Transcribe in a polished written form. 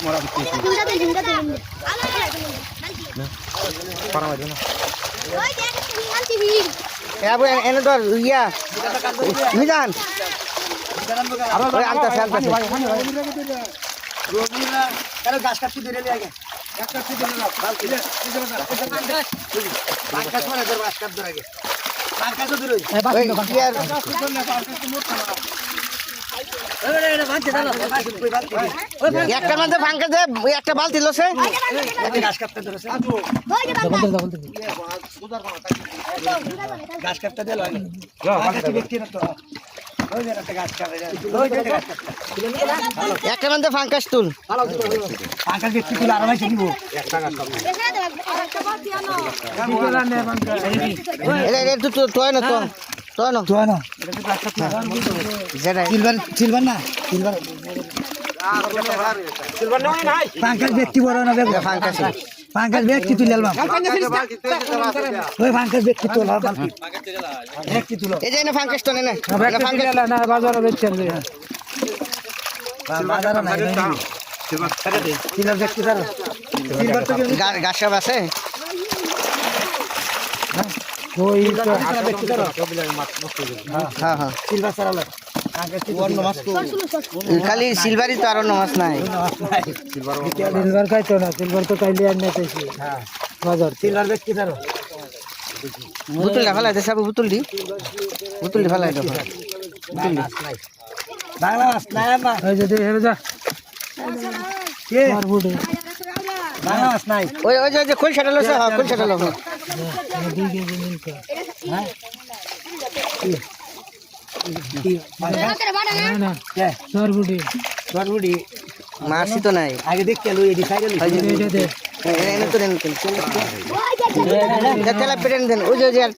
মরা করতে এনে তো ইয়া মিজান গাছ কাটতে ধরে আগে একটা মধ্যে ফাঙ্কা দে একটা বালতি লসে গাছ কাটতে ধরেছে গাছ কাটতে দিল একটা মধ্যে ফাঙ্কাস তুল ফাঙ্কাস ব্যক্তি তুল আরামে নিব সিলভার না ফাঙ্কাস ব্যক্তি বড় না ফাঙ্কাস ফাঙ্কাস ব্যক্তি তুলে ওই ফাঙ্কাস ব্যক্তি তোলা ব্যক্তি তুলো এই যে না ফাঙ্কাস তো না ফাঙ্কাস না বাজারে বেচছেন বাজারে নাই সিলভার ব্যক্তি স্যার সিলভার তো গাছ সব আছে ওই তো ব্যক্তি স্যার হ্যাঁ হ্যাঁ সিলভার স্যার খালি সিলভারই তো আর অন্য মাছ নাই সিলভার খাইতো না সিলভার তো খাইলে আর না চাইছি বাজার সিলভার ব্যক্তি স্যার বুতুলটা ফেলাইতে সব বুতুলটি ফেলাই দেবো বুতুলটি বাংলা মাছ নাই আমা ওই যে হেরে যা কে মারবুড়ে বাংলা মাছ নাই ওই ওই যে খোল ছাড়ালো সে খোল ছাড়ালো হ্যাঁ মাছি তো নাই আগে দেখতে তেলা পেটেন দেন ওই যে